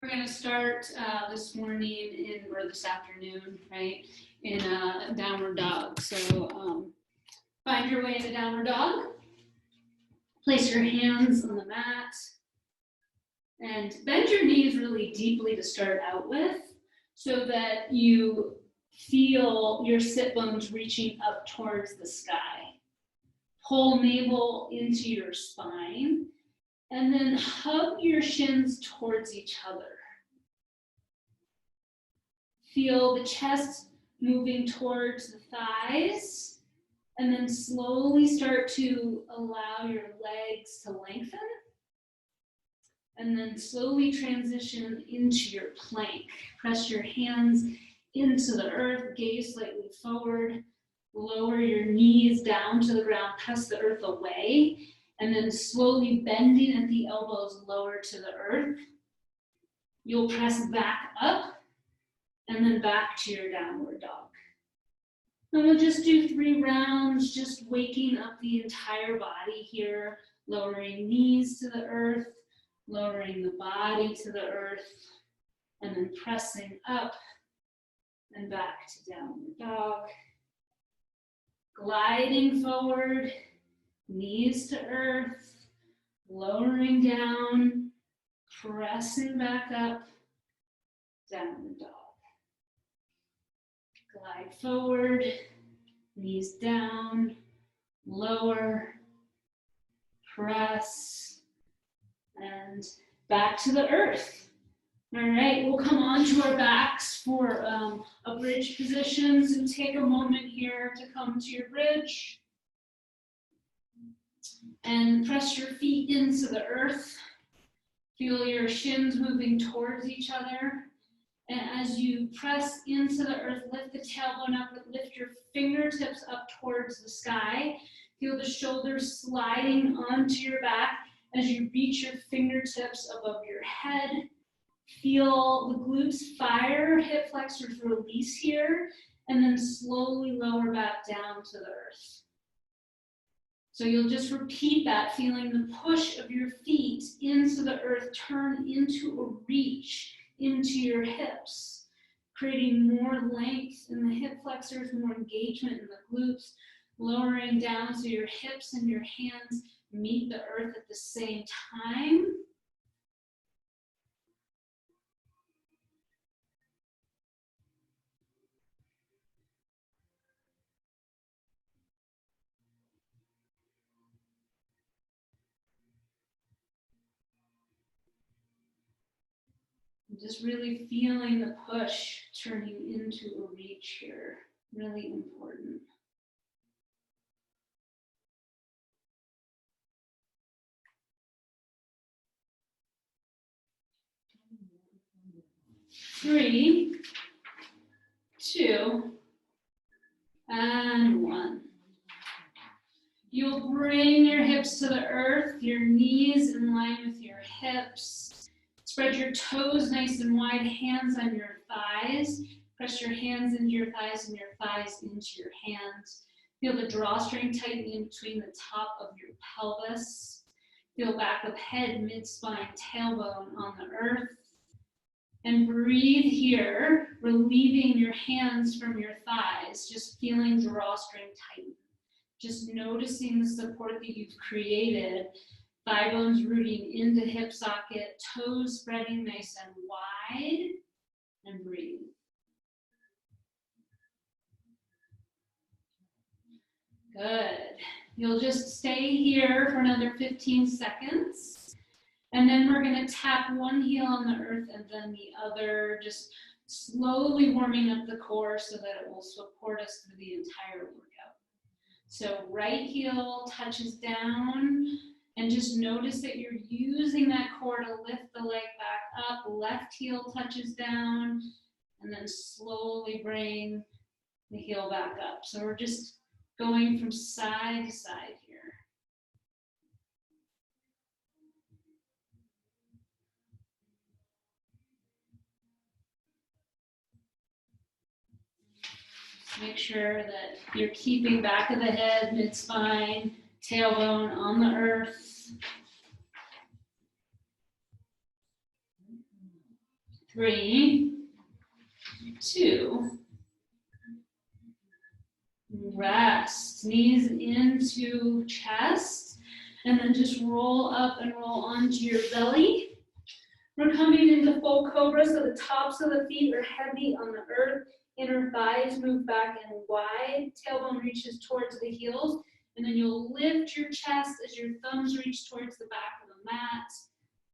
We're going to start this morning or this afternoon, right, in a downward dog. So find your way into downward dog. Place your hands on the mat and bend your knees really deeply to start out with so that you feel your sit bones reaching up towards the sky. Pull navel into your spine and then hug your shins towards each other. Feel the chest moving towards the thighs, and then slowly start to allow your legs to lengthen, and then slowly transition into your plank. Press your hands into the earth, gaze slightly forward, lower your knees down to the ground, press the earth away, and then slowly bending at the elbows lower to the earth. You'll press back up, and then back to your downward dog. And we'll just do 3 rounds, just waking up the entire body here, lowering knees to the earth, lowering the body to the earth, and then pressing up and back to downward dog. Gliding forward, knees to earth, lowering down, pressing back up, downward dog. Glide forward, knees down, lower, press, and back to the earth. All right, we'll come onto our backs for a bridge position. So take a moment here to come to your bridge and press your feet into the earth. Feel your shins moving towards each other. And as you press into the earth, lift the tailbone up, lift your fingertips up towards the sky. Feel the shoulders sliding onto your back as you reach your fingertips above your head. Feel the glutes fire, hip flexors release here, and then slowly lower back down to the earth. So you'll just repeat that, feeling the push of your feet into the earth turn into a reach into your hips, creating more length in the hip flexors, more engagement in the glutes, lowering down so your hips and your hands meet the earth at the same time. Just really feeling the push turning into a reach here, really important. Three, 2, and 1. You'll bring your hips to the earth, your knees in line with your hips. Spread your toes nice and wide, hands on your thighs. Press your hands into your thighs and your thighs into your hands. Feel the drawstring tightening between the top of your pelvis. Feel back of head, mid-spine, tailbone on the earth. And breathe here, relieving your hands from your thighs, just feeling drawstring tighten. Just noticing the support that you've created. Thigh bones rooting into hip socket, toes spreading nice and wide, and breathe. Good. You'll just stay here for another 15 seconds. And then we're going to tap one heel on the earth and then the other, just slowly warming up the core so that it will support us through the entire workout. So right heel touches down. And just notice that you're using that core to lift the leg back up. Left heel touches down, and then slowly bring the heel back up. So we're just going from side to side here. Just make sure that you're keeping back of the head, mid-spine, tailbone on the earth. 3, 2, rest. Knees into chest, and then just roll up and roll onto your belly. We're coming into full cobra, so the tops of the feet are heavy on the earth. Inner thighs move back and wide. Tailbone reaches towards the heels, and then you'll lift your chest as your thumbs reach towards the back of the mat.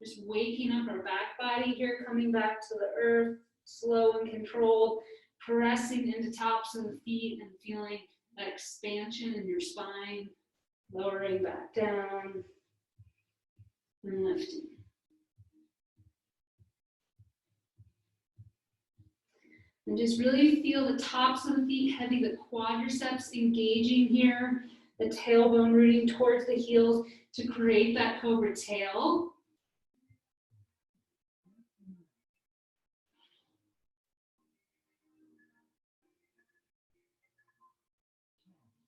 Just waking up our back body here, coming back to the earth, slow and controlled, pressing into tops of the feet and feeling that expansion in your spine, lowering back down and lifting. And just really feel the tops of the feet heavy, the quadriceps engaging here, the tailbone rooting towards the heels to create that cobra tail.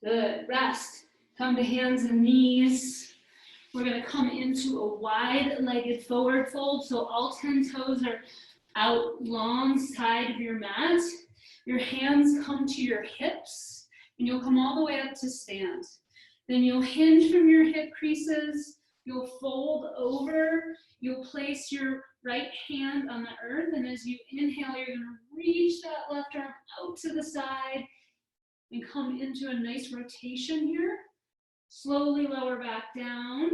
Good, rest. Come to hands and knees. We're gonna come into a wide-legged forward fold, so all 10 toes are out long side of your mat. Your hands come to your hips, and you'll come all the way up to stand. Then you'll hinge from your hip creases, you'll fold over, you'll place your right hand on the earth, and as you inhale, you're gonna reach that left arm out to the side and come into a nice rotation here. Slowly lower back down.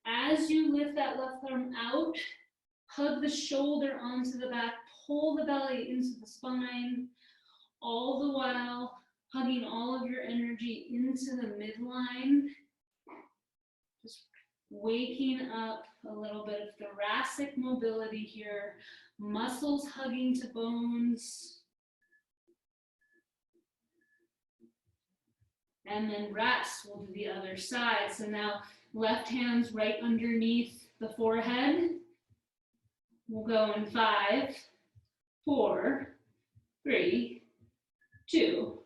As you lift that left arm out, hug the shoulder onto the back, pull the belly into the spine, all the while hugging all of your energy into the midline. Just waking up a little bit of thoracic mobility here, muscles hugging to bones. And then rest, we'll do the other side. So now left hand's right underneath the forehead. We'll go in 5, 4, 3, 2,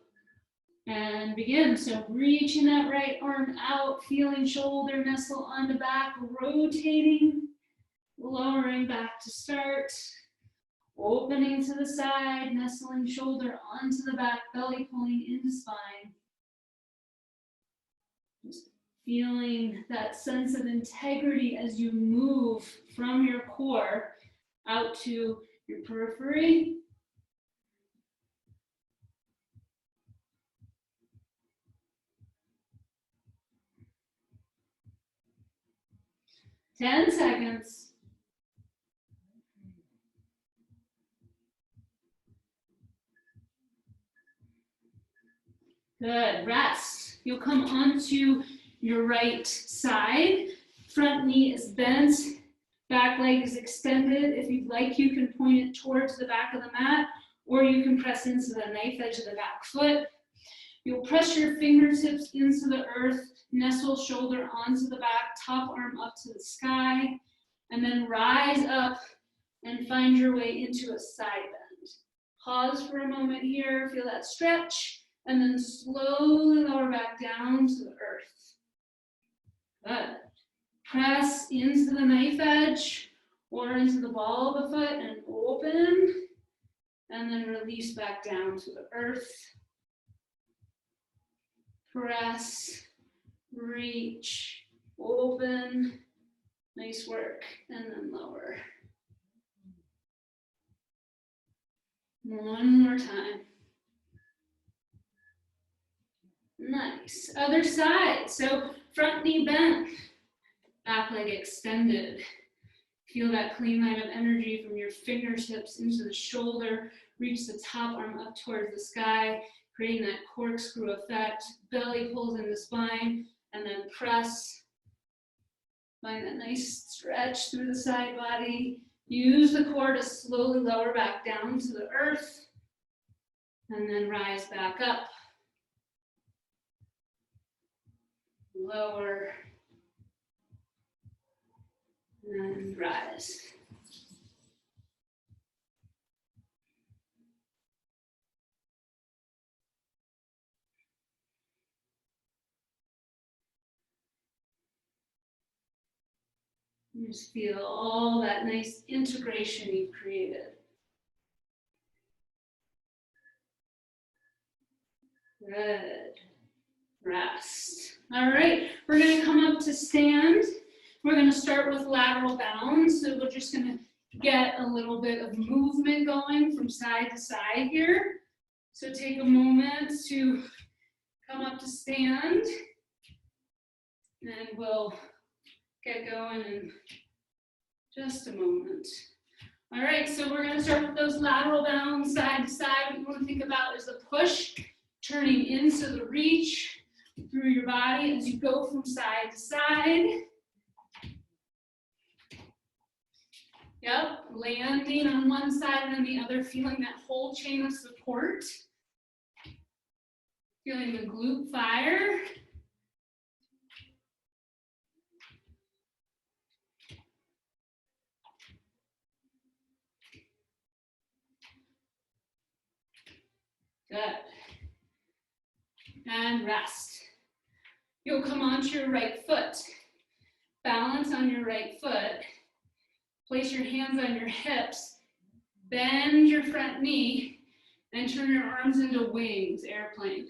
and begin. So reaching that right arm out, feeling shoulder nestle onto back, rotating, lowering back to start, opening to the side, nestling shoulder onto the back, belly pulling into spine. Just feeling that sense of integrity as you move from your core out to your periphery. Ten seconds. Good, rest. You'll come onto your right side. Front knee is bent, back leg is extended. If you'd like, you can point it towards the back of the mat, or you can press into the knife edge of the back foot. You'll press your fingertips into the earth, nestle shoulder onto the back, top arm up to the sky, and then rise up and find your way into a side bend. Pause for a moment here, feel that stretch, and then slowly lower back down to the earth. Good. Press into the knife edge or into the ball of the foot and open, and then release back down to the earth. Press, reach, open, nice work, and then lower. One more time. Nice. Other side. So front knee bent, back leg extended. Feel that clean line of energy from your fingertips into the shoulder. Reach the top arm up towards the sky, creating that corkscrew effect. Belly pulls in the spine, and then press. Find that nice stretch through the side body. Use the core to slowly lower back down to the earth, and then rise back up. Lower, and rise. Just feel all that nice integration you've created. Good. Rest. All right, we're gonna come up to stand. We're gonna start with lateral bounds. So we're just gonna get a little bit of movement going from side to side here. So take a moment to come up to stand, and we'll get going in just a moment. All right, so we're gonna start with those lateral bounds, side to side. What you wanna think about is the push, turning into the reach through your body as you go from side to side. Yep, landing on one side and then the other, feeling that whole chain of support. Feeling the glute fire. Good. And rest. You'll come onto your right foot. Balance on your right foot. Place your hands on your hips. Bend your front knee and turn your arms into wings, airplane.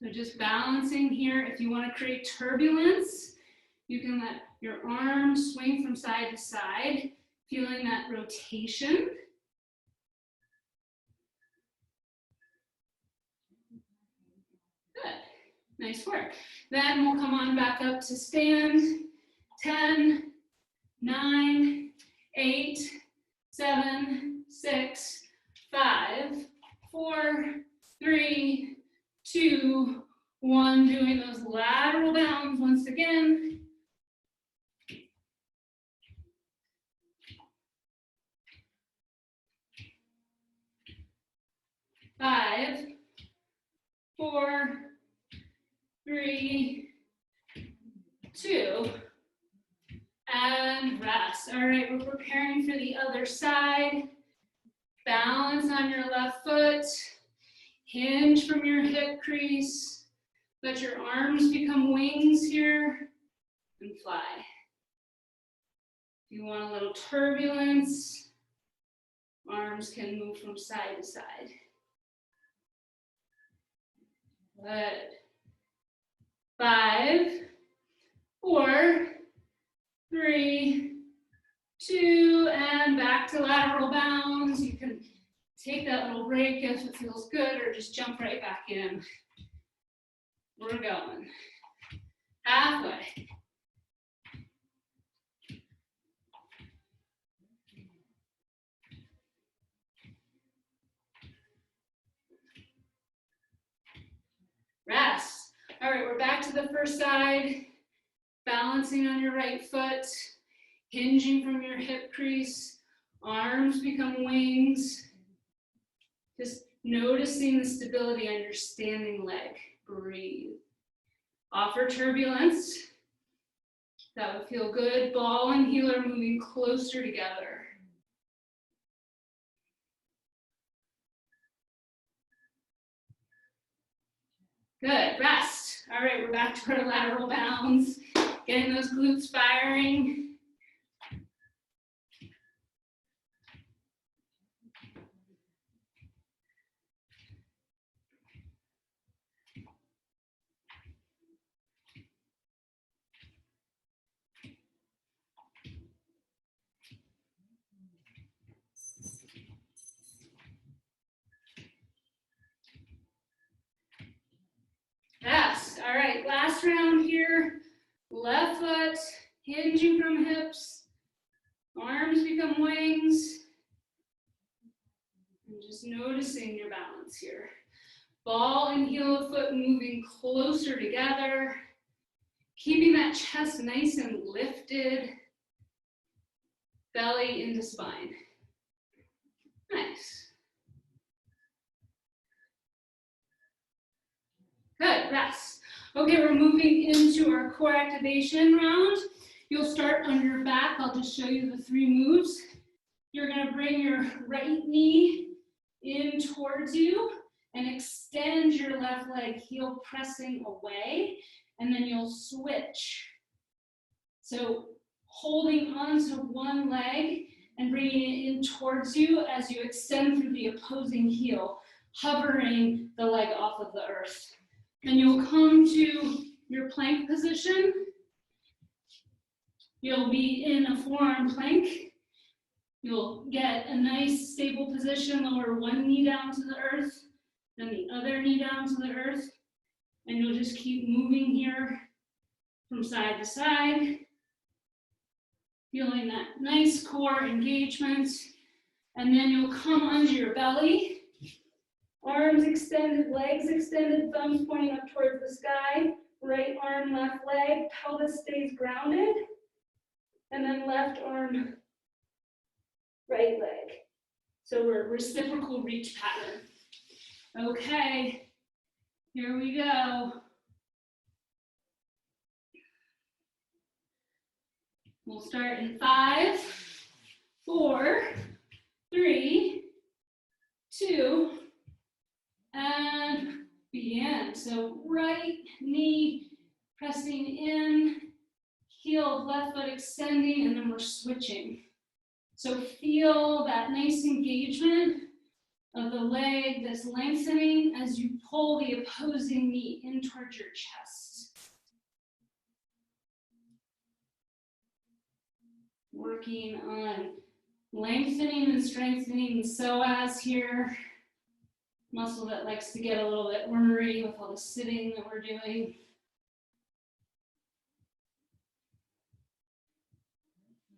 So just balancing here. If you want to create turbulence, you can let your arms swing from side to side, feeling that rotation. Good. Nice work. Then we'll come on back up to stand. 10, 9, 8, 7, 6, 5, 4, 3, 2, 1. Doing those lateral bounds once again. 5, 4, 3, 2, and rest. All right, we're preparing for the other side. Balance on your left foot. Hinge from your hip crease. Let your arms become wings here and fly. If you want a little turbulence, arms can move from side to side. Good. 5, 4, 3, 2, and back to lateral bounds. You can take that little break if it feels good, or just jump right back in. We're going. Halfway. Rest. All right, we're back to the first side. Balancing on your right foot. Hinging from your hip crease. Arms become wings. Just noticing the stability on your standing leg. Breathe. Offer turbulence. That would feel good. Ball and heel are moving closer together. Good, rest. All right, we're back to our lateral bounds. Getting those glutes firing. Yes, all right, last round here. Left foot, hinging from hips. Arms become wings. And just noticing your balance here. Ball and heel of foot moving closer together. Keeping that chest nice and lifted. Belly into spine. Nice. Good, rest. Okay, we're moving into our core activation round. You'll start on your back. I'll just show you the 3 moves. You're gonna bring your right knee in towards you and extend your left leg, heel pressing away, and then you'll switch. So holding onto one leg and bringing it in towards you as you extend through the opposing heel. hovering the leg off of the earth. And you'll come to your plank position. You'll be in a forearm plank. You'll get a nice stable position, lower one knee down to the earth, then the other knee down to the earth. And you'll just keep moving here from side to side, feeling that nice core engagement. And then you'll come onto your belly, arms extended, legs extended, thumbs pointing up towards the sky, right arm, left leg, pelvis stays grounded, and then left arm, right leg. So we're reciprocal reach pattern. Okay, here we go. We'll start in 5, 4, 3, 2, and begin. So right knee pressing in, heel of left foot extending, and then we're switching. So feel that nice engagement of the leg that's lengthening as you pull the opposing knee in towards your chest. Working on lengthening and strengthening the psoas here, muscle that likes to get a little bit ornery with all the sitting that we're doing.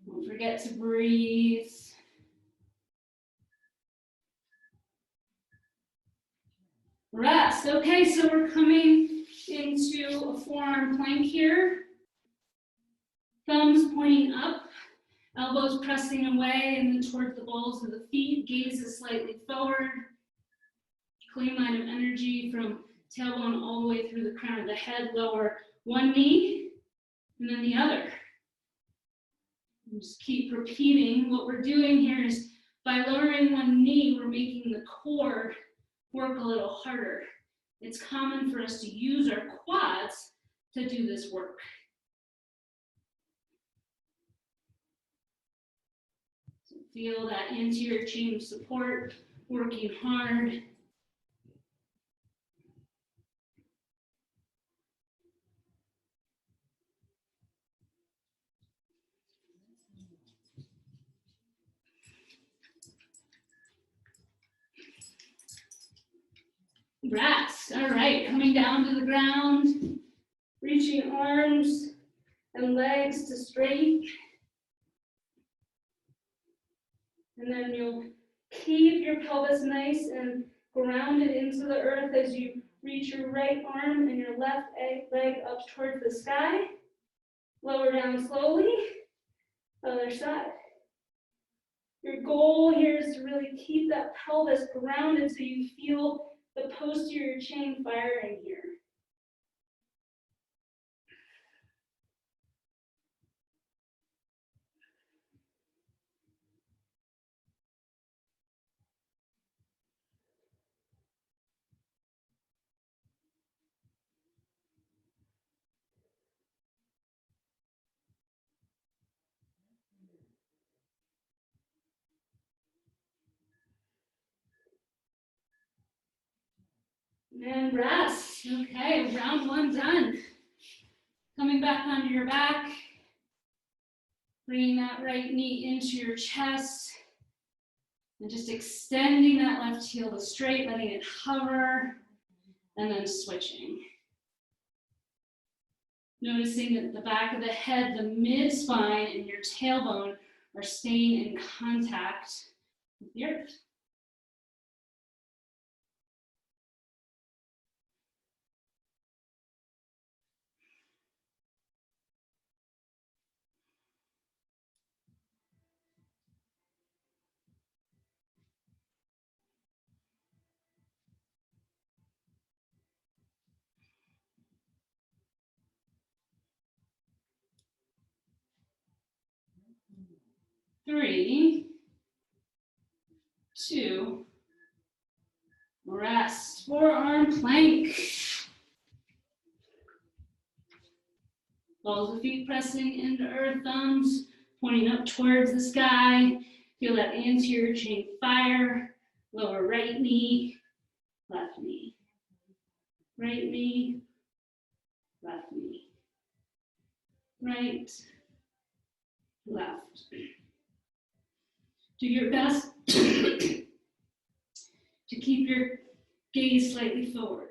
Don't forget to breathe. Rest. Okay, so we're coming into a forearm plank here. Thumbs pointing up, elbows pressing away and then towards the balls of the feet. Gaze is slightly forward. Clean line of energy from tailbone all the way through the crown of the head. Lower one knee and then the other. And just keep repeating. What we're doing here is by lowering one knee, we're making the core work a little harder. It's common for us to use our quads to do this work. So feel that anterior chain of support working hard. Rest. All right, coming down to the ground, reaching arms and legs to straight. And then you'll keep your pelvis nice and grounded into the earth as you reach your right arm and your left leg up towards the sky. Lower down slowly, other side. Your goal here is to really keep that pelvis grounded so you feel the posterior chain firing here. And rest. Okay, round one done. Coming back onto your back. Bringing that right knee into your chest. And just extending that left heel to straight, letting it hover, and then switching. Noticing that the back of the head, the mid-spine, and your tailbone are staying in contact with the earth. Three, two, rest. Forearm plank. Balls of feet pressing into earth, thumbs pointing up towards the sky. Feel that anterior chain fire. Lower right knee Right knee, left knee. Right, left. Do your best to keep your gaze slightly forward.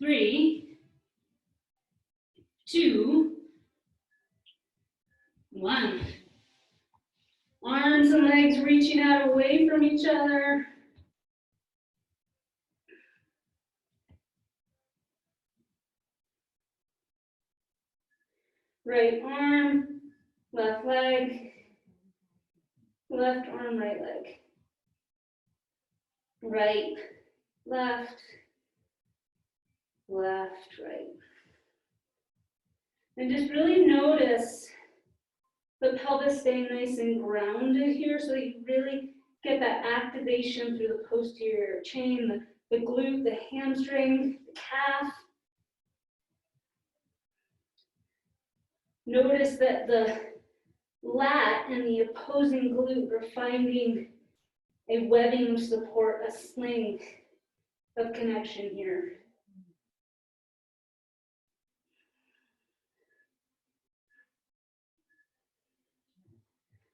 Three, two, one. Arms and legs reaching out away from each other. Right arm, left leg, left arm, right leg. Right, left, left, right. And just really notice the pelvis staying nice and grounded here so that you really get that activation through the posterior chain, the glute, the hamstring, the calf. Notice that the lat and the opposing glute are finding a webbing of support, a sling of connection here.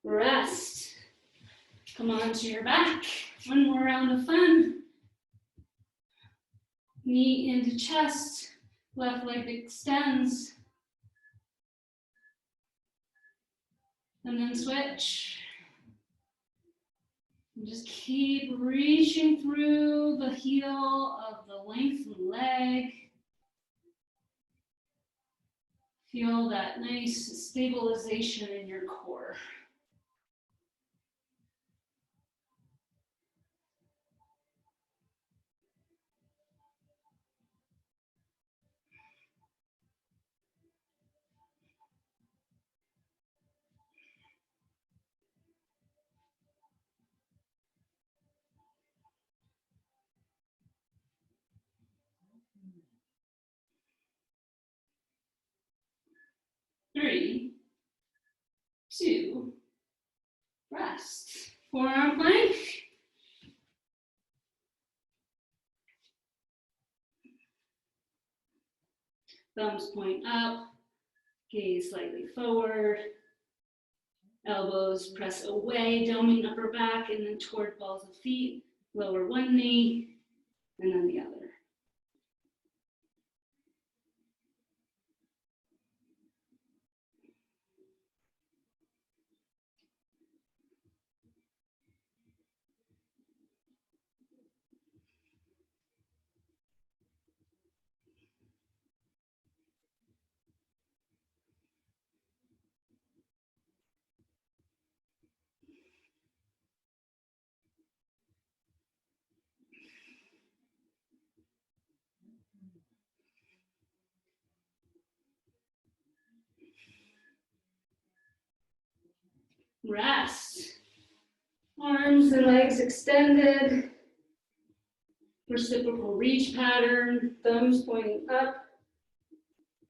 Rest. Come on to your back. One more round of fun. Knee into chest. Left leg extends. And then switch. And just keep reaching through the heel of the lengthened leg. Feel that nice stabilization in your core. Three, two, rest. Forearm plank. Thumbs point up, gaze slightly forward. Elbows press away, doming upper back, and then toward balls of feet. Lower one knee, and then the other. Rest. Arms and legs extended. Reciprocal reach pattern. Thumbs pointing up.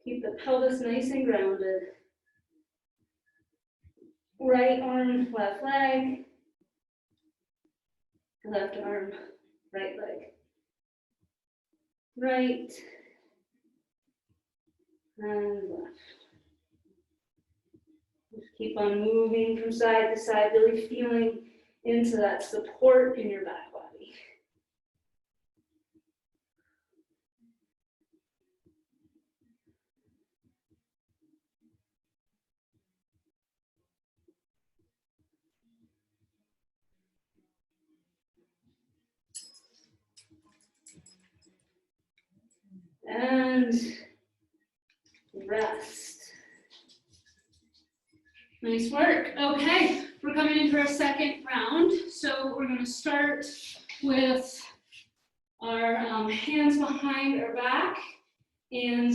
Keep the pelvis nice and grounded. Right arm, left leg. Left arm, right leg. Right and left. Just keep on moving from side to side, really feeling into that support in your back body. And rest. Nice work. Okay, we're coming in for a second round. So we're going to start with our hands behind our back, and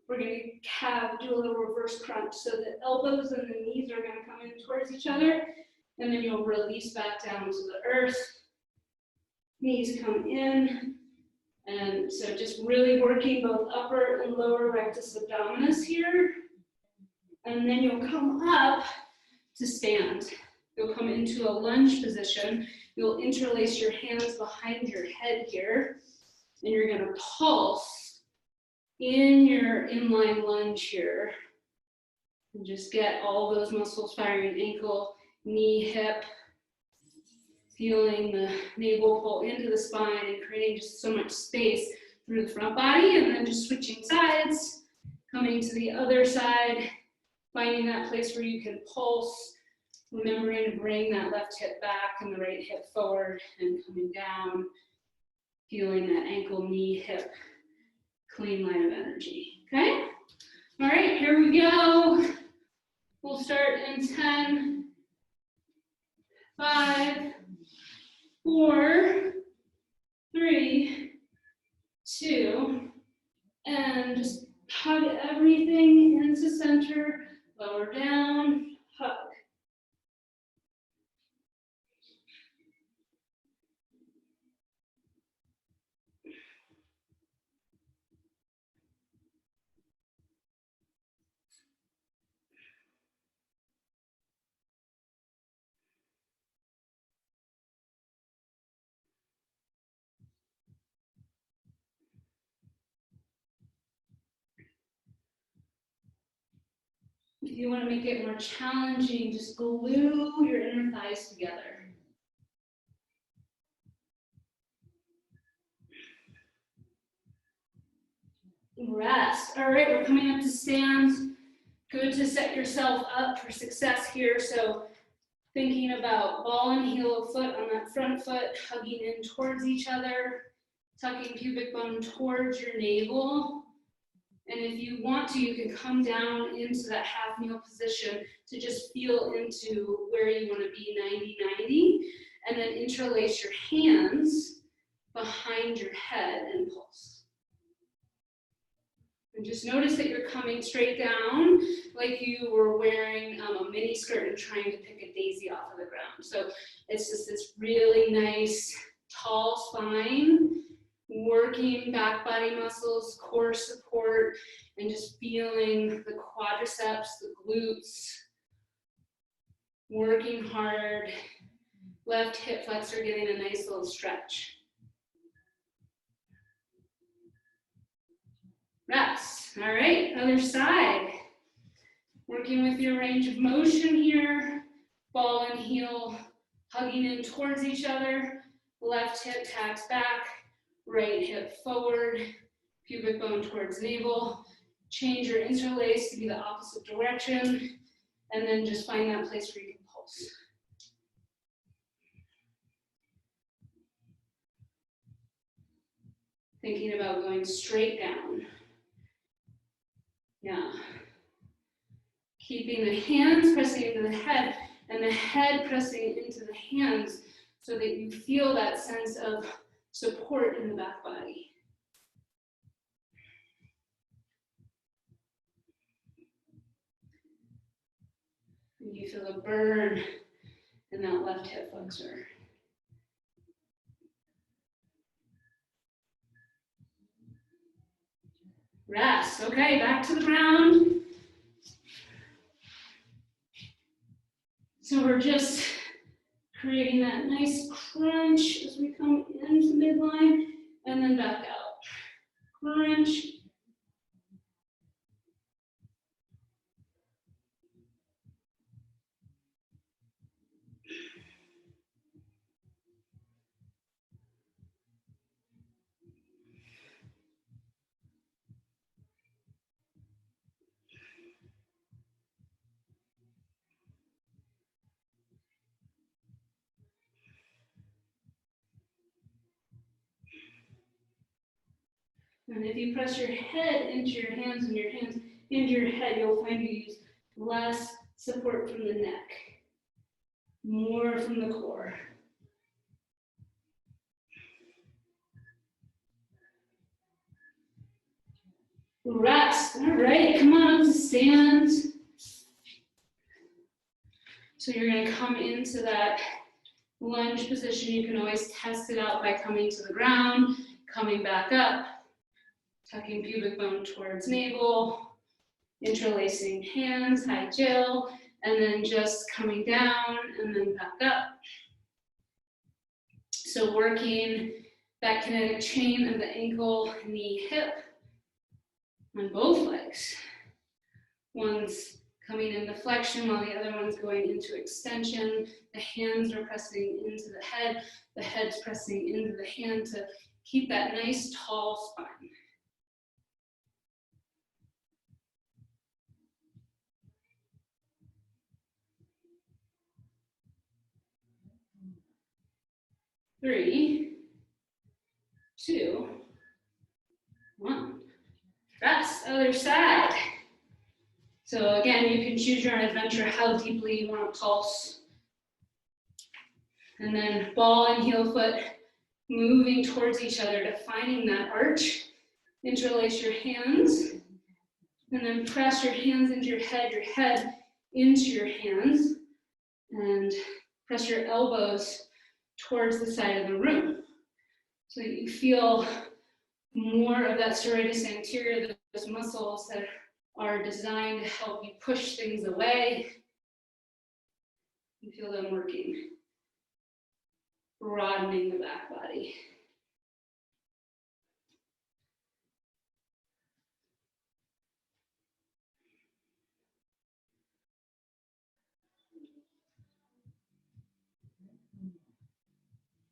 we're going to do a little reverse crunch. So the elbows and the knees are going to come in towards each other, And then you'll release back down to the earth. Knees come in. And so just really working both upper and lower rectus abdominis here. And then you'll come up to stand. You'll come into a lunge position. You'll interlace your hands behind your head here. And you're gonna pulse in your inline lunge here. And just get all those muscles firing, ankle, knee, hip. Feeling the navel pull into the spine and creating just so much space through the front body, and then just switching sides, coming to the other side, finding that place where you can pulse, remembering to bring that left hip back and the right hip forward and coming down, feeling that ankle, knee, hip, clean line of energy, okay? All right, here we go. We'll start in 10, 5, 4, 3, 2, and just hug everything into center, lower down, hug. If you want to make it more challenging, just glue your inner thighs together. Rest. All right, we're coming up to stand. Good to set yourself up for success here. So thinking about ball and heel of foot on that front foot, hugging in towards each other, tucking pubic bone towards your navel. And if you want to, you can come down into that half kneel position to just feel into where you want to be 90-90. And then interlace your hands behind your head and pulse. And just notice that you're coming straight down like you were wearing a mini skirt and trying to pick a daisy off of the ground. So it's just this really nice, tall spine, working back body muscles, core support, and just feeling the quadriceps, the glutes, working hard. Left hip flexor getting a nice little stretch. Rest. All right, other side. Working with your range of motion here. Ball and heel hugging in towards each other. Left hip tags back. Right hip forward, pubic bone towards navel. Change your interlace to be the opposite direction, and then just find that place where you can pulse. Thinking about going straight down. Yeah. Keeping the hands pressing into the head, and the head pressing into the hands so that you feel that sense of support in the back body. And you feel a burn in that left hip flexor. Rest. Okay, back to the ground. So we're just creating that nice crunch as we come into midline and then back out. Crunch. And if you press your head into your hands and your hands into your head, you'll find you use less support from the neck, more from the core. Rest. All right, come on up to stand. So you're gonna come into that lunge position. You can always test it out by coming to the ground, coming back up, tucking pubic bone towards navel, interlacing hands, high Jill, and then just coming down and then back up. So working that kinetic chain of the ankle, knee, hip on both legs. One's coming into flexion while the other one's going into extension. The hands are pressing into the head's pressing into the hand to keep that nice tall spine. Three, two, one. Rest, other side. So again, you can choose your own adventure, how deeply you want to pulse. And then ball and heel foot moving towards each other, defining that arch. Interlace your hands, and then press your hands into your head into your hands, and press your elbows towards the side of the room. So that you feel more of that serratus anterior, those muscles that are designed to help you push things away. You feel them working, broadening the back body.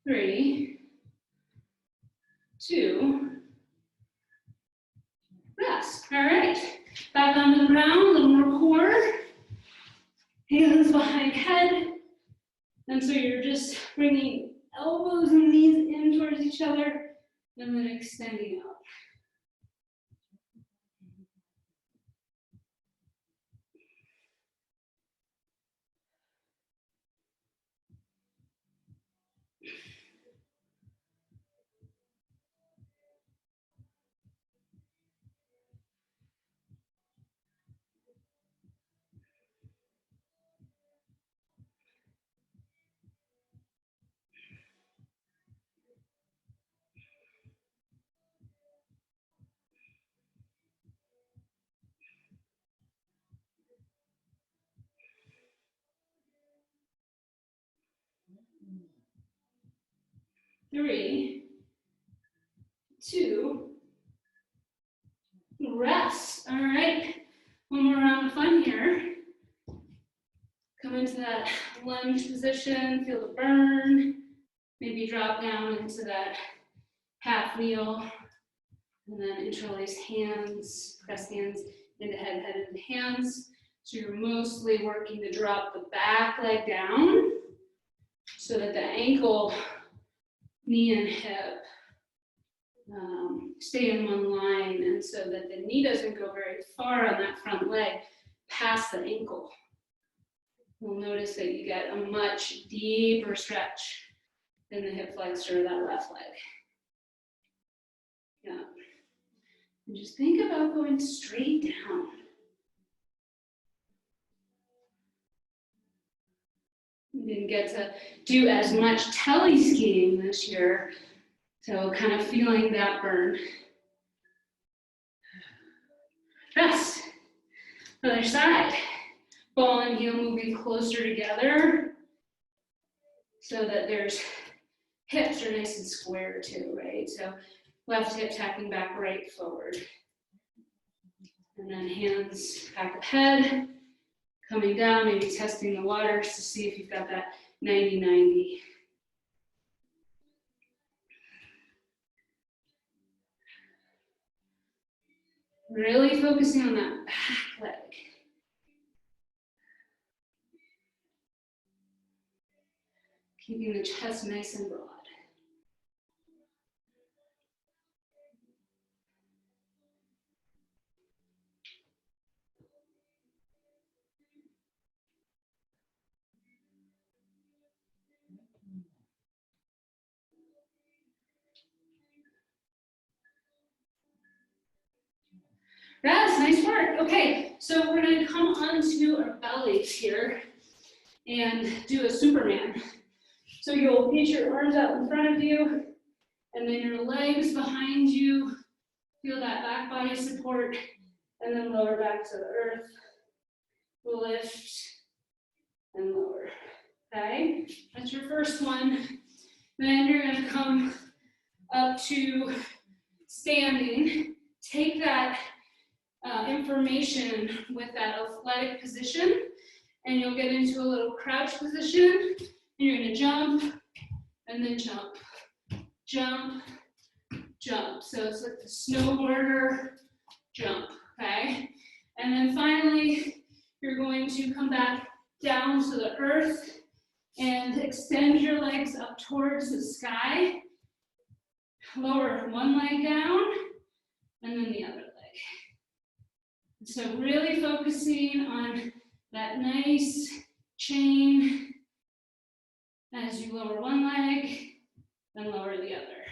Three, two, rest. All right, back onto the ground, a little more core. Hands behind head. And so you're just bringing elbows and knees in towards each other and then extending out. Three, two, rest. All right, one more round of fun here. Come into that lunge position, feel the burn. Maybe drop down into that half kneel, and then interlace hands, press hands into head, head into hands. So you're mostly working to drop the back leg down so that the ankle, knee, and hip stay in one line, and so that the knee doesn't go very far on that front leg past the ankle. You'll notice that you get a much deeper stretch in the hip flexor of that left leg. Yeah. And just think about going straight down. We didn't get to do as much tele-skiing this year, so kind of feeling that burn. Rest. Other side. Ball and heel moving closer together so that there's hips are nice and square too, right? So left hip tapping back, right forward. And then hands back of head, coming down, maybe testing the waters to see if you've got that 90-90. Really focusing on that back leg. Keeping the chest nice and broad. Rest, nice work. Okay, so we're gonna come onto our bellies here. and do a Superman. So you'll reach your arms out in front of you, and then your legs behind you. Feel that back body support, and then lower back to the earth. Lift and lower. Okay, that's your first one. Then you're gonna come up to standing. Take that information with that athletic position, and you'll get into a little crouch position. And you're gonna jump, and then jump, jump, jump. So it's like the snowboarder jump, okay? And then finally, you're going to come back down to the earth and extend your legs up towards the sky. Lower one leg down, and then the other leg. So really focusing on that nice chain as you lower one leg, then lower the other.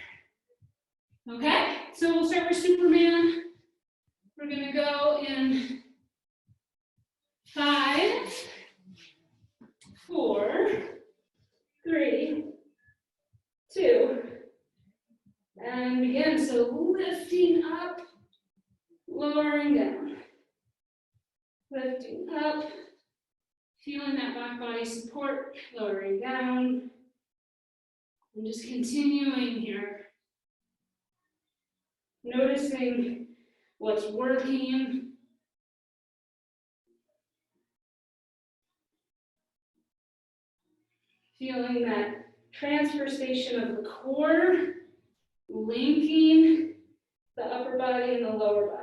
Okay, so we'll start with Superman. We're gonna go in 5, 4, 3, 2, and begin. So lifting up, lowering down. Lifting up, feeling that back body support, lowering down, and just continuing here. Noticing what's working. Feeling that transfer station of the core, linking the upper body and the lower body.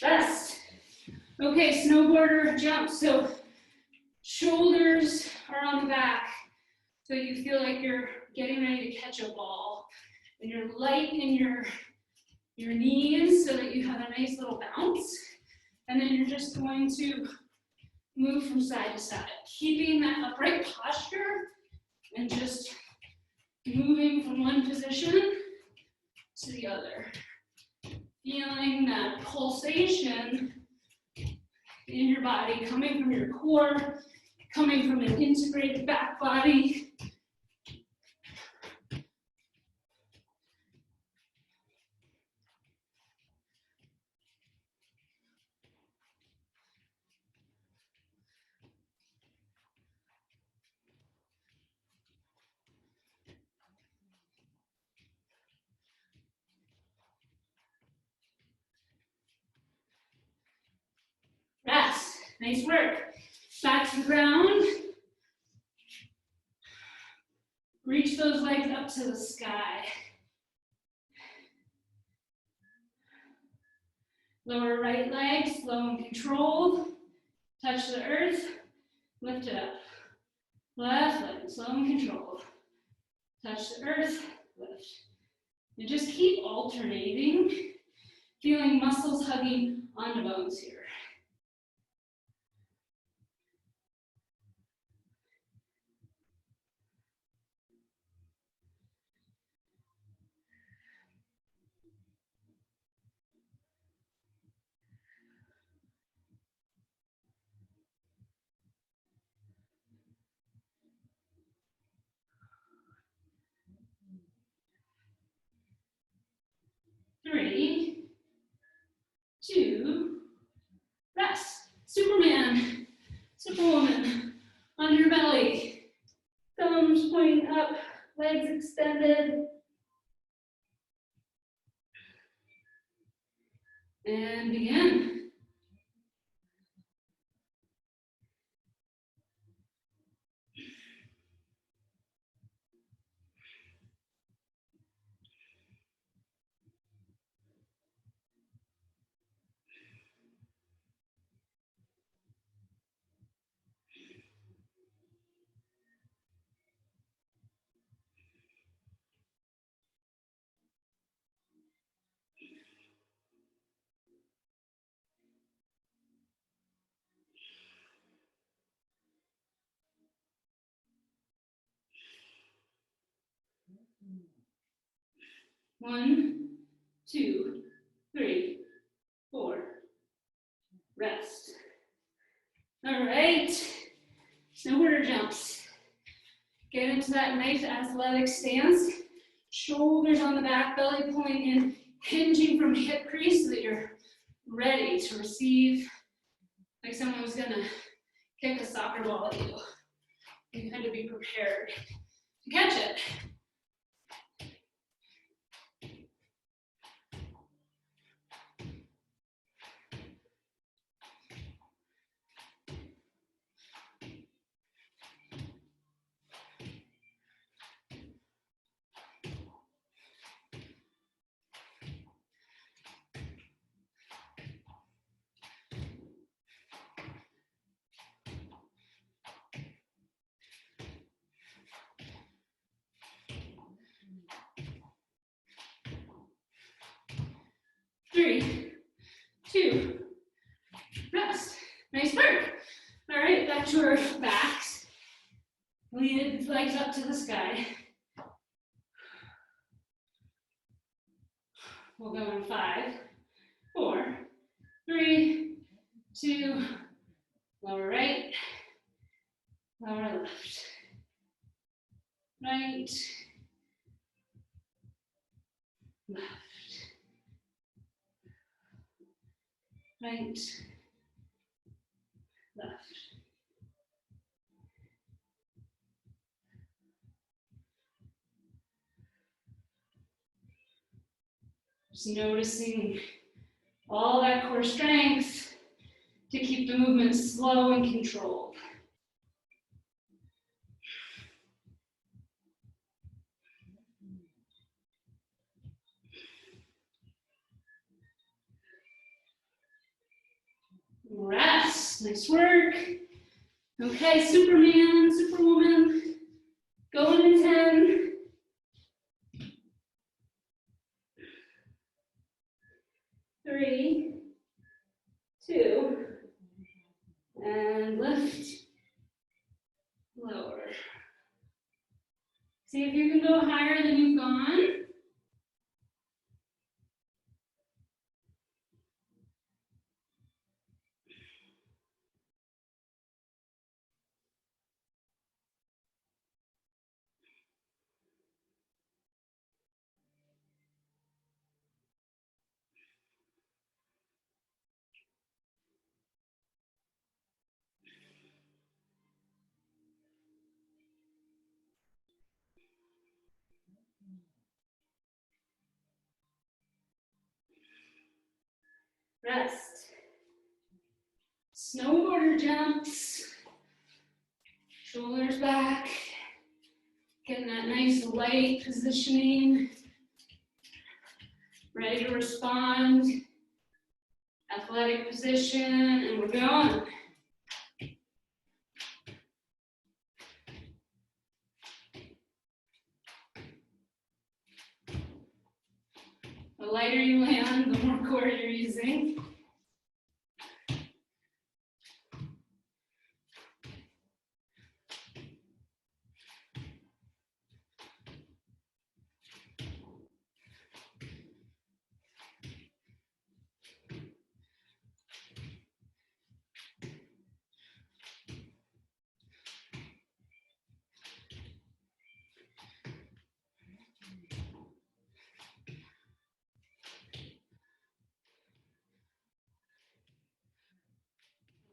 Rest. Okay, snowboarder jump. So shoulders are on the back. So you feel like you're getting ready to catch a ball. And you're light in your knees so that you have a nice little bounce. And then you're just going to move from side to side, keeping that upright posture and just moving from one position to the other. Feeling that pulsation in your body, coming from your core, coming from an integrated back body. Rest. Nice work. Back to the ground. Reach those legs up to the sky. Lower right leg, slow and controlled. Touch the earth, lift it up. Left leg, slow and controlled. Touch the earth, lift. And just keep alternating, feeling muscles hugging onto bones here. Three, 2, rest. Superman, Superwoman, on your belly. Thumbs pointing up, legs extended. And begin. 1, 2, 3, 4. Rest. All right. Snowboarder jumps. Get into that nice athletic stance. Shoulders on the back, belly pulling in, hinging from hip crease so that you're ready to receive, like someone was gonna kick a soccer ball at you. You had to be prepared to catch it. Three, two, rest. Nice work. All right, back to our backs. Lead the legs up to the sky. We'll go in 5, 4, 3, 2, lower right, lower left. Right, left. Right, left. Just noticing all that core strength to keep the movement slow and controlled. Rest, nice work. Okay, Superman, Superwoman, going in 10. 3, 2, and lift, lower. See if you can go higher than you've gone. Rest. Snowboarder jumps. Shoulders back. Getting that nice light positioning. Ready to respond. Athletic position, and we're going. The lighter you land, the more core you're using.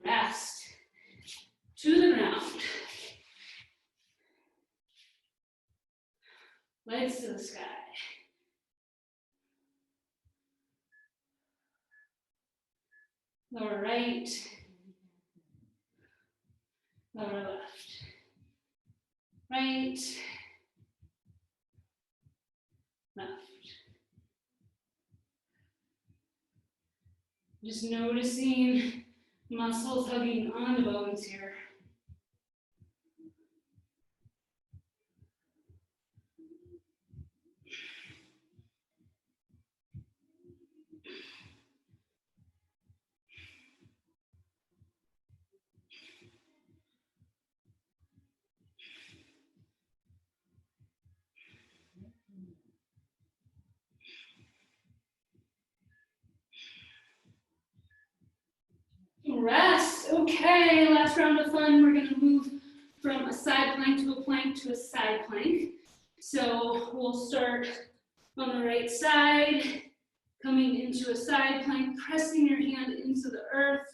Rest. To the ground. Legs to the sky. Lower right. Lower left. Right. Left. Just noticing muscles hugging on the bones here. Okay, last round of fun. We're gonna move from a side plank to a plank to a side plank. So we'll start on the right side, coming into a side plank, pressing your hand into the earth,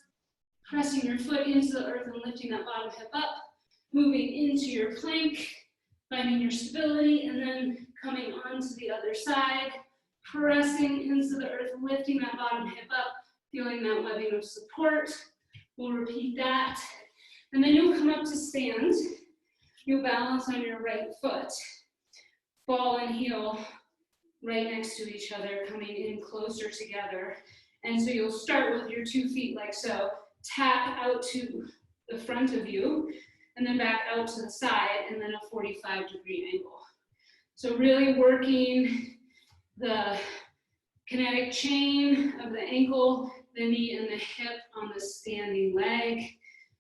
pressing your foot into the earth and lifting that bottom hip up, moving into your plank, finding your stability, and then coming onto the other side, pressing into the earth, lifting that bottom hip up, feeling that webbing of support. We'll repeat that. And then you'll come up to stand. You'll balance on your right foot. Ball and heel right next to each other, coming in closer together. And so you'll start with your 2 feet like so. Tap out to the front of you, and then back out to the side, and then a 45-degree angle. So really working the kinetic chain of the ankle, the knee, and the hip on the standing leg.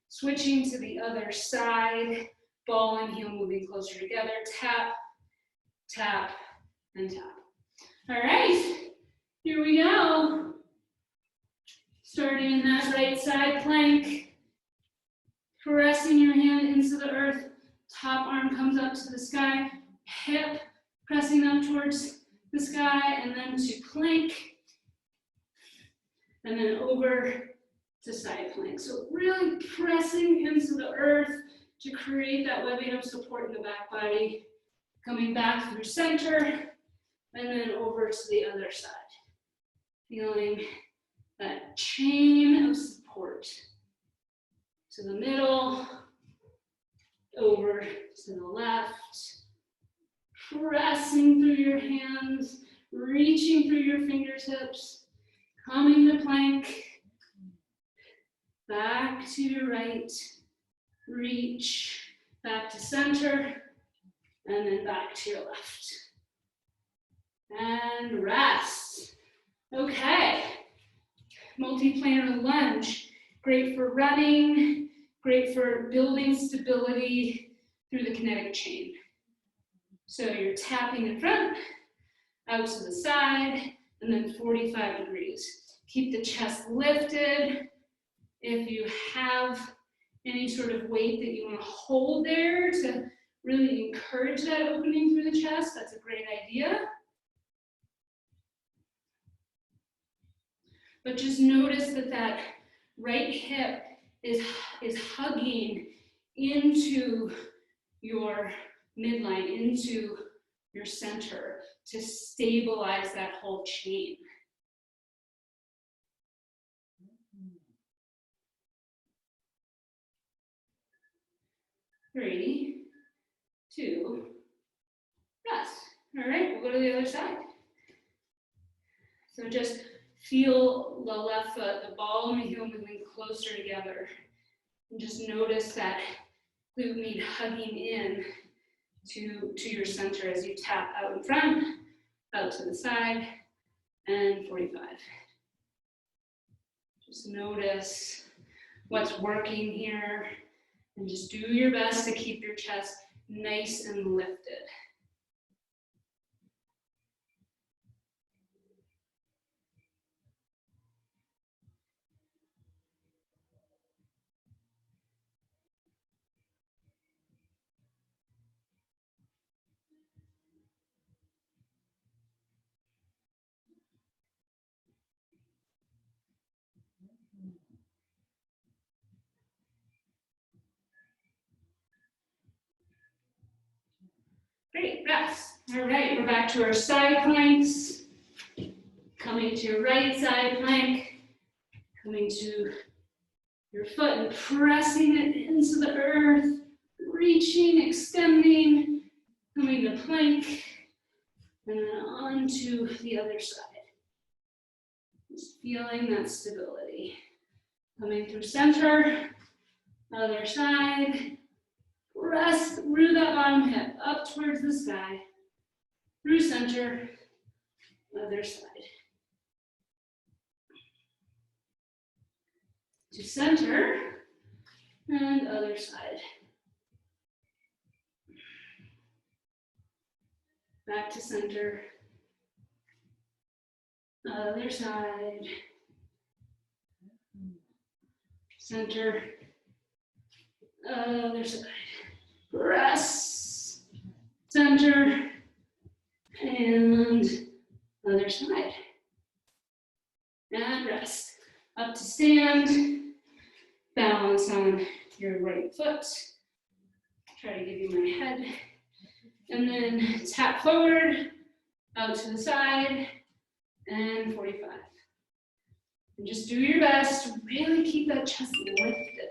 Switching to the other side, ball and heel moving closer together. Tap, tap, and tap. All right, here we go. Starting in that right side plank, pressing your hand into the earth, top arm comes up to the sky, hip pressing up towards the sky, and then to plank, and then over to side plank. So really pressing into the earth to create that webbing of support in the back body, coming back through center, and then over to the other side. Feeling that chain of support to the middle, over to the left, pressing through your hands, reaching through your fingertips, coming to plank, back to your right, reach, back to center, and then back to your left. And rest. Okay. Multi-planar lunge. Great for running, great for building stability through the kinetic chain. So you're tapping in front, out to the side, and then 45 degrees. Keep the chest lifted. If you have any sort of weight that you want to hold there to really encourage that opening through the chest, that's a great idea. But just notice that that right hip is hugging into your midline, into your center to stabilize that whole chain. 3, 2, rest. All right, we'll go to the other side. So just feel the left foot, the ball and the heel moving closer together. And just notice that glute med hugging in to your center as you tap out in front, out to the side, and 45. Just notice what's working here, and just do your best to keep your chest nice and lifted. Great, rest. All right, we're back to our side planks. Coming to your right side plank. Coming to your foot and pressing it into the earth. Reaching, extending. Coming to plank. And then on to the other side. Just feeling that stability. Coming through center. Other side. Press through that bottom hip, up towards the sky, through center, other side. To center, and other side. Back to center, other side. Center, Other side. Press. Center. And other side. And rest. Up to stand. Balance on your right foot. Try to give you my head. And then tap forward, out to the side, and 45. And just do your best to really keep that chest lifted.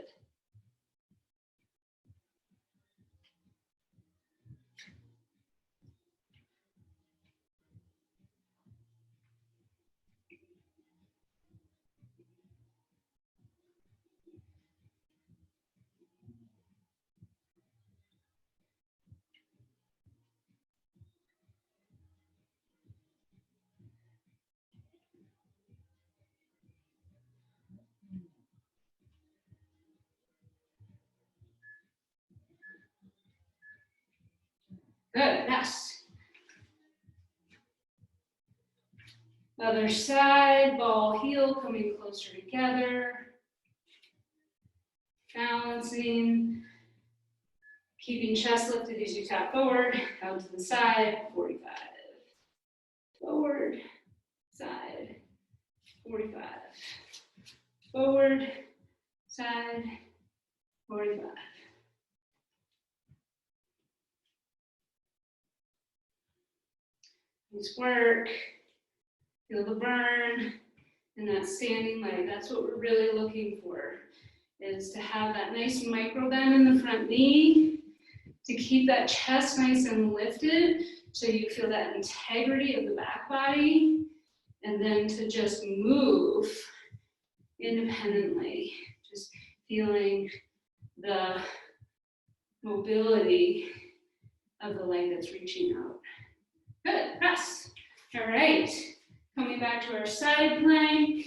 Good, rest. Other side, ball heel coming closer together. Balancing. Keeping chest lifted as you tap forward, out to the side, 45. Forward, side, 45. Forward, side, 45. Nice work. Feel the burn in that standing leg. That's what we're really looking for, is to have that nice micro bend in the front knee, to keep that chest nice and lifted so you feel that integrity of the back body, and then to just move independently, just feeling the mobility of the leg that's reaching out. Good, press. All right, coming back to our side plank.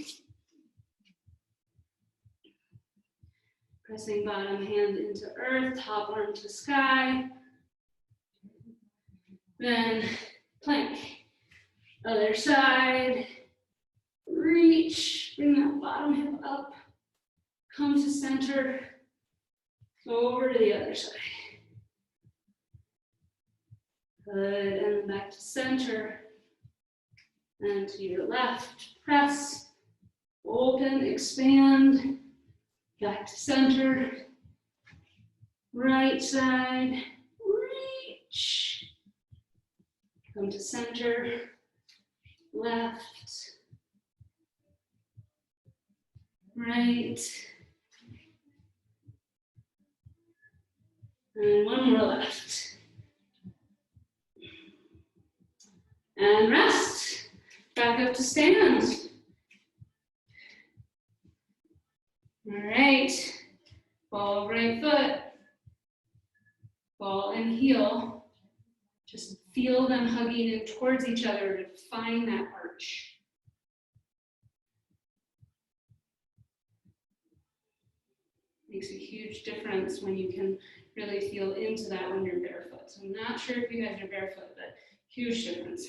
Pressing bottom hand into earth, top arm to sky. Then plank. Other side. Reach, bring that bottom hip up. Come to center. Go over to the other side. Good, and then back to center. And to your left, press. Open, expand. Back to center. Right side, reach. Come to center. Left. Right. And one more left. And rest. Back up to stand. All right. Ball right foot. Ball and heel. Just feel them hugging in towards each other to find that arch. Makes a huge difference when you can really feel into that when you're barefoot. So I'm not sure if you guys are barefoot, but huge difference.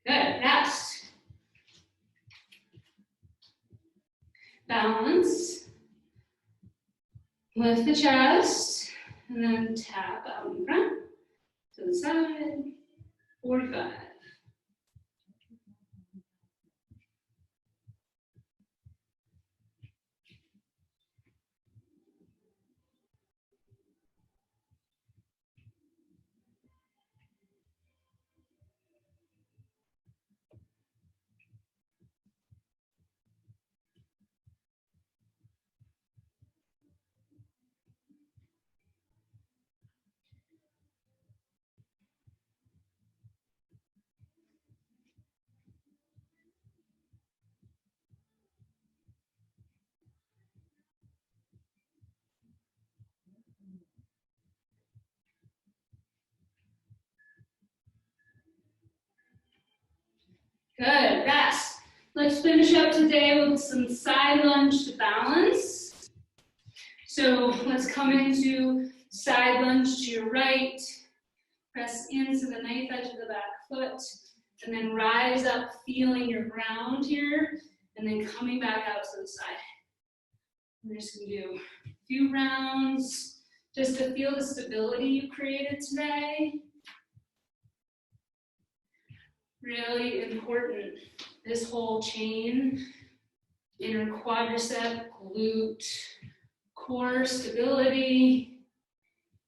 Good, rest. Balance. Lift the chest, and then tap out in front, to the side, 45. Let's finish up today with some side lunge to balance. So let's come into side lunge to your right, press into the knife edge of the back foot, and then rise up feeling your ground here, and then coming back out to the side. We're just gonna do a few rounds just to feel the stability you created today. Really important, this whole chain, inner quadricep, glute, core stability,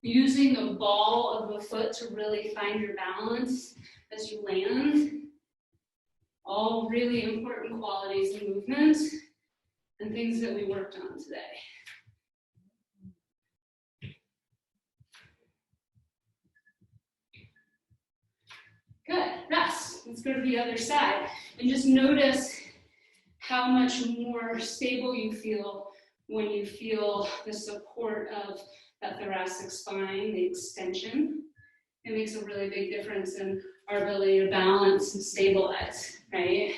using the ball of the foot to really find your balance as you land. All really important qualities in movement and things that we worked on today. Good, rest. Let's go to the other side and just notice how much more stable you feel when you feel the support of that thoracic spine, the extension. It makes a really big difference in our ability to balance and stabilize, right?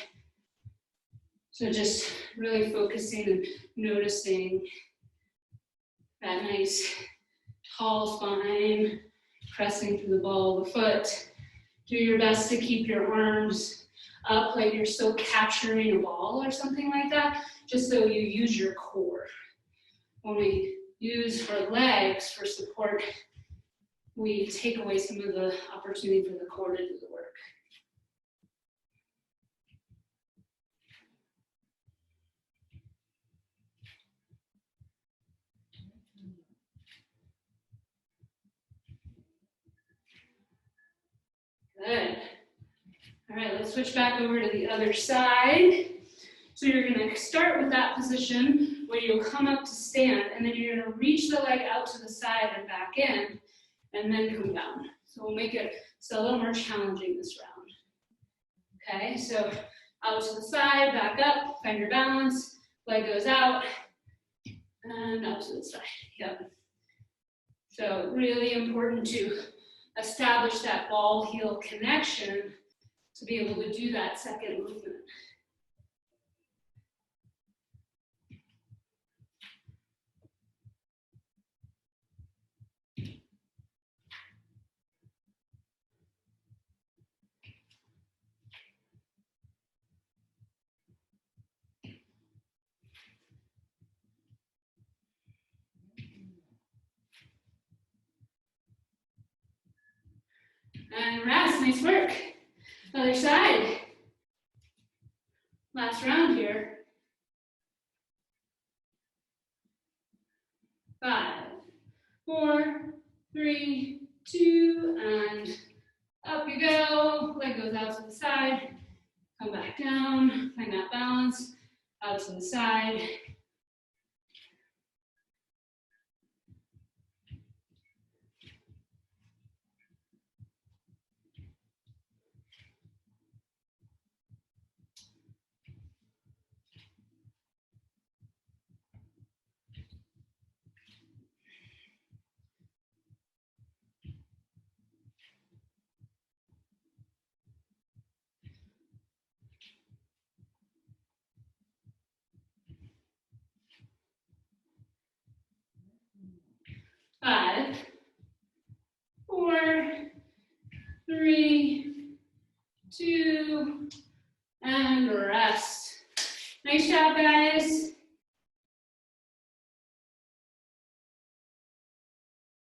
So just really focusing and noticing that nice tall spine, pressing through the ball of the foot. Do your best to keep your arms up like you're still capturing a ball or something like that, just so you use your core. When we use our legs for support, we take away some of the opportunity for the core to do the work. Good. All right, let's switch back over to the other side. So you're gonna start with that position where you'll come up to stand, and then you're gonna reach the leg out to the side and back in, and then come down. So we'll make it a little more challenging this round. Okay, so out to the side, back up, find your balance, leg goes out, and out to the side, yep. So really important to establish that ball heel connection to be able to do that second movement. And rest, nice work. Other side. Last round here. 5, 4, 3, 2, and up you go. Leg goes out to the side. Come back down, find that balance. Out to the side. Five, 4, 3, 2, and rest. Nice job, guys.